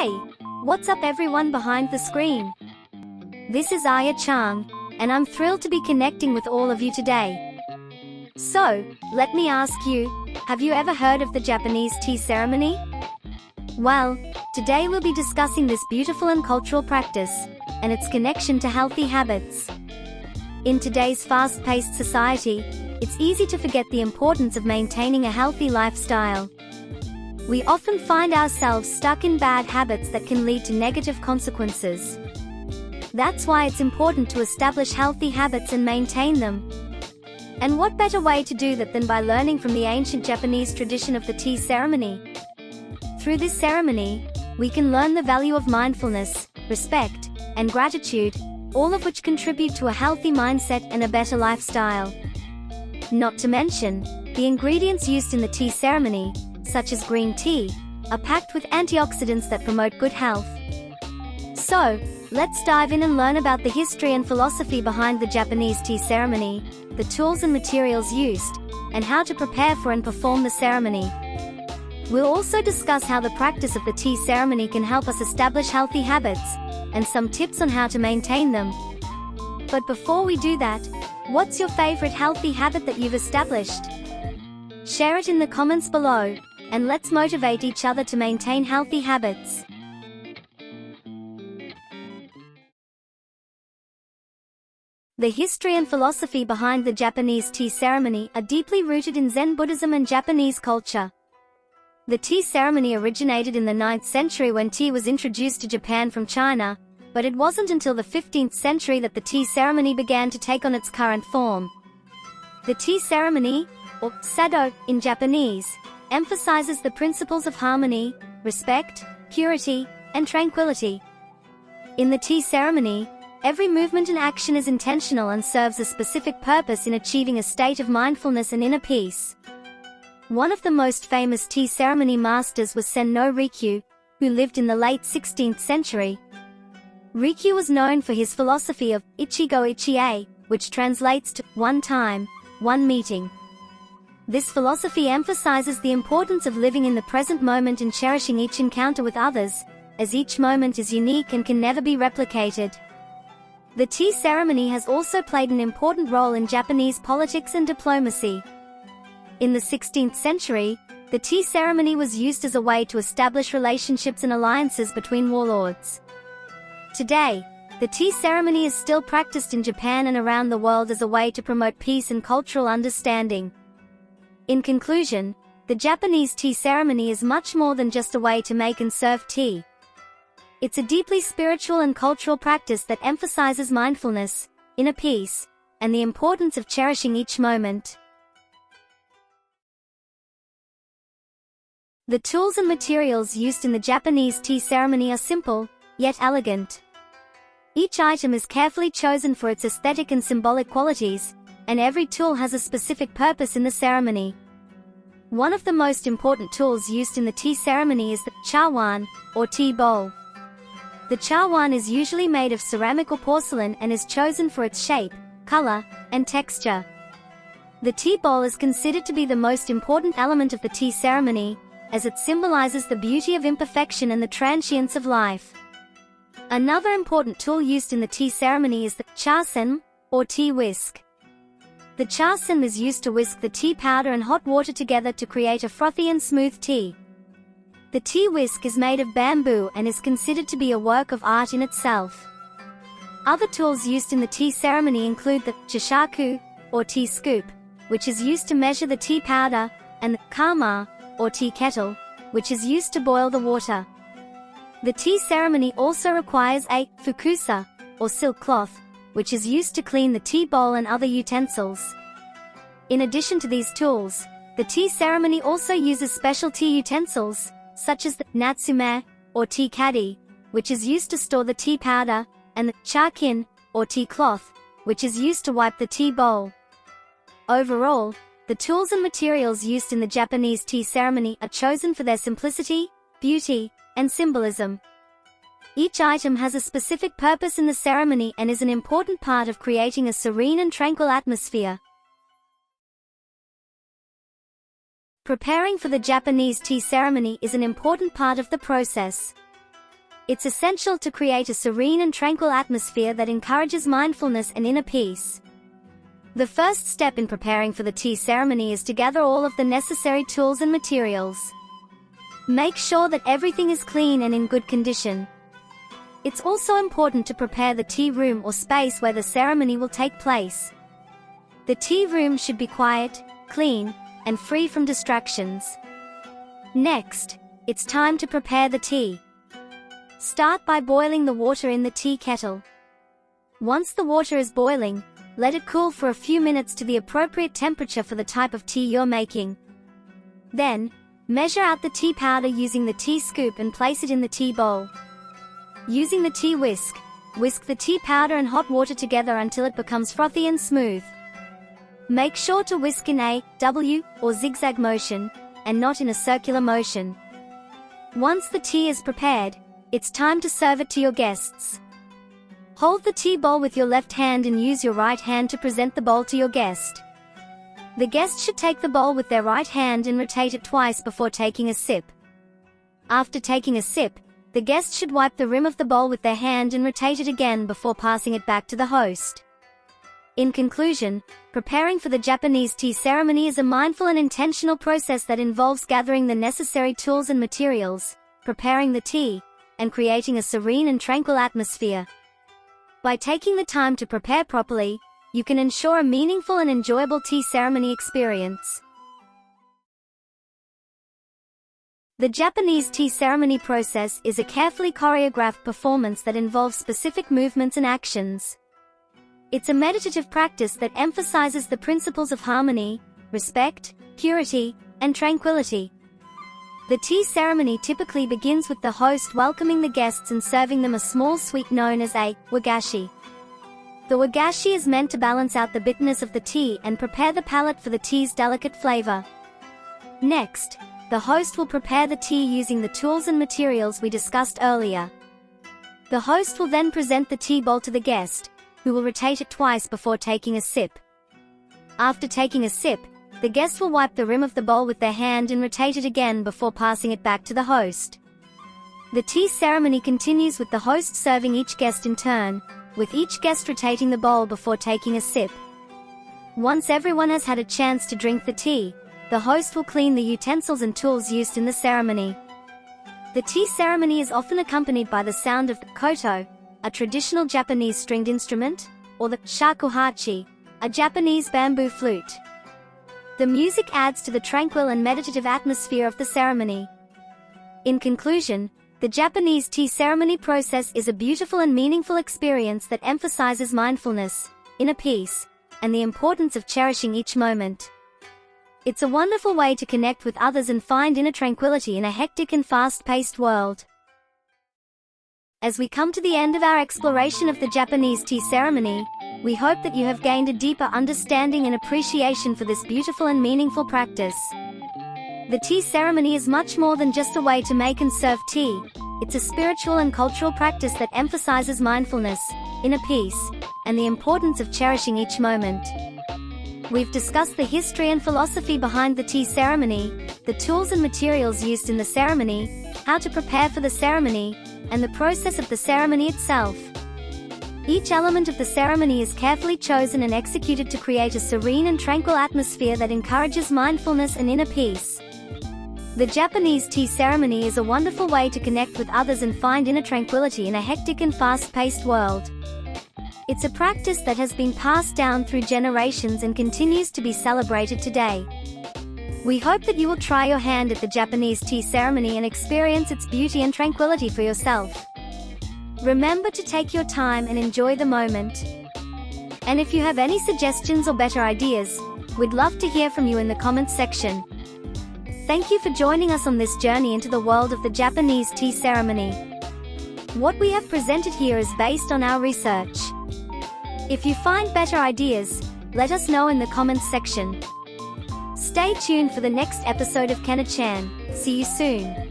Hey, what's up everyone behind the screen? This is Aya Chang, and I'm thrilled to be connecting with all of you today. So, let me ask you, have you ever heard of the Japanese tea ceremony? Well, today we'll be discussing this beautiful and cultural practice, and its connection to healthy habits. In today's fast-paced society, it's easy to forget the importance of maintaining a healthy lifestyle. We often find ourselves stuck in bad habits that can lead to negative consequences. That's why it's important to establish healthy habits and maintain them. And what better way to do that than by learning from the ancient Japanese tradition of the tea ceremony? Through this ceremony, we can learn the value of mindfulness, respect, and gratitude, all of which contribute to a healthy mindset and a better lifestyle. Not to mention, the ingredients used in the tea ceremony, such as green tea, are packed with antioxidants that promote good health. So, let's dive in and learn about the history and philosophy behind the Japanese tea ceremony, the tools and materials used, and how to prepare for and perform the ceremony. We'll also discuss how the practice of the tea ceremony can help us establish healthy habits, and some tips on how to maintain them. But before we do that, what's your favorite healthy habit that you've established? Share it in the comments below, and let's motivate each other to maintain healthy habits. The history and philosophy behind the Japanese tea ceremony are deeply rooted in Zen Buddhism and Japanese culture. The tea ceremony originated in the 9th century when tea was introduced to Japan from China, but it wasn't until the 15th century that the tea ceremony began to take on its current form. The tea ceremony, or sado in Japanese, emphasizes the principles of harmony, respect, purity, and tranquility. In the tea ceremony, every movement and action is intentional and serves a specific purpose in achieving a state of mindfulness and inner peace. One of the most famous tea ceremony masters was Sen-no Rikyū, who lived in the late 16th century. Rikyū was known for his philosophy of Ichigo Ichie, which translates to one time, one meeting. This philosophy emphasizes the importance of living in the present moment and cherishing each encounter with others, as each moment is unique and can never be replicated. The tea ceremony has also played an important role in Japanese politics and diplomacy. In the 16th century, the tea ceremony was used as a way to establish relationships and alliances between warlords. Today, the tea ceremony is still practiced in Japan and around the world as a way to promote peace and cultural understanding. In conclusion, the Japanese tea ceremony is much more than just a way to make and serve tea. It's a deeply spiritual and cultural practice that emphasizes mindfulness, inner peace, and the importance of cherishing each moment. The tools and materials used in the Japanese tea ceremony are simple, yet elegant. Each item is carefully chosen for its aesthetic and symbolic qualities, and every tool has a specific purpose in the ceremony. One of the most important tools used in the tea ceremony is the chawan, or tea bowl. The chawan is usually made of ceramic or porcelain and is chosen for its shape, color, and texture. The tea bowl is considered to be the most important element of the tea ceremony, as it symbolizes the beauty of imperfection and the transience of life. Another important tool used in the tea ceremony is the chasen, or tea whisk. The chasen is used to whisk the tea powder and hot water together to create a frothy and smooth tea. The tea whisk is made of bamboo and is considered to be a work of art in itself. Other tools used in the tea ceremony include the jishaku, or tea scoop, which is used to measure the tea powder, and the kama, or tea kettle, which is used to boil the water. The tea ceremony also requires a fukusa, or silk cloth, which is used to clean the tea bowl and other utensils. In addition to these tools, the tea ceremony also uses special tea utensils, such as the natsume, or tea caddy, which is used to store the tea powder, and the chakin, or tea cloth, which is used to wipe the tea bowl. Overall, the tools and materials used in the Japanese tea ceremony are chosen for their simplicity, beauty, and symbolism. Each item has a specific purpose in the ceremony and is an important part of creating a serene and tranquil atmosphere. Preparing for the Japanese tea ceremony is an important part of the process. It's essential to create a serene and tranquil atmosphere that encourages mindfulness and inner peace. The first step in preparing for the tea ceremony is to gather all of the necessary tools and materials. Make sure that everything is clean and in good condition. It's also important to prepare the tea room or space where the ceremony will take place. The tea room should be quiet, clean, and free from distractions. Next, it's time to prepare the tea. Start by boiling the water in the tea kettle. Once the water is boiling, let it cool for a few minutes to the appropriate temperature for the type of tea you're making. Then, measure out the tea powder using the tea scoop and place it in the tea bowl. Using the tea whisk, whisk the tea powder and hot water together until it becomes frothy and smooth. Make sure to whisk in a W or zigzag motion, and not in a circular motion. Once the tea is prepared, it's time to serve it to your guests. Hold the tea bowl with your left hand and use your right hand to present the bowl to your guest. The guest should take the bowl with their right hand and rotate it twice before taking a sip. After taking a sip, the guest should wipe the rim of the bowl with their hand and rotate it again before passing it back to the host. In conclusion, preparing for the Japanese tea ceremony is a mindful and intentional process that involves gathering the necessary tools and materials, preparing the tea, and creating a serene and tranquil atmosphere. By taking the time to prepare properly, you can ensure a meaningful and enjoyable tea ceremony experience. The Japanese tea ceremony process is a carefully choreographed performance that involves specific movements and actions. It's a meditative practice that emphasizes the principles of harmony, respect, purity, and tranquility. The tea ceremony typically begins with the host welcoming the guests and serving them a small sweet known as a wagashi. The wagashi is meant to balance out the bitterness of the tea and prepare the palate for the tea's delicate flavor. Next, the host will prepare the tea using the tools and materials we discussed earlier. The host will then present the tea bowl to the guest, who will rotate it twice before taking a sip. After taking a sip, the guest will wipe the rim of the bowl with their hand and rotate it again before passing it back to the host. The tea ceremony continues with the host serving each guest in turn, with each guest rotating the bowl before taking a sip. Once everyone has had a chance to drink the tea, the host will clean the utensils and tools used in the ceremony. The tea ceremony is often accompanied by the sound of koto, a traditional Japanese stringed instrument, or the shakuhachi, a Japanese bamboo flute. The music adds to the tranquil and meditative atmosphere of the ceremony. In conclusion, the Japanese tea ceremony process is a beautiful and meaningful experience that emphasizes mindfulness, inner peace, and the importance of cherishing each moment. It's a wonderful way to connect with others and find inner tranquility in a hectic and fast-paced world. As we come to the end of our exploration of the Japanese tea ceremony, we hope that you have gained a deeper understanding and appreciation for this beautiful and meaningful practice. The tea ceremony is much more than just a way to make and serve tea. It's a spiritual and cultural practice that emphasizes mindfulness, inner peace, and the importance of cherishing each moment. We've discussed the history and philosophy behind the tea ceremony, the tools and materials used in the ceremony, how to prepare for the ceremony, and the process of the ceremony itself. Each element of the ceremony is carefully chosen and executed to create a serene and tranquil atmosphere that encourages mindfulness and inner peace. The Japanese tea ceremony is a wonderful way to connect with others and find inner tranquility in a hectic and fast-paced world. It's a practice that has been passed down through generations and continues to be celebrated today. We hope that you will try your hand at the Japanese tea ceremony and experience its beauty and tranquility for yourself. Remember to take your time and enjoy the moment. And if you have any suggestions or better ideas, we'd love to hear from you in the comments section. Thank you for joining us on this journey into the world of the Japanese tea ceremony. What we have presented here is based on our research. If you find better ideas, let us know in the comments section. Stay tuned for the next episode of Kenna-chan. See you soon.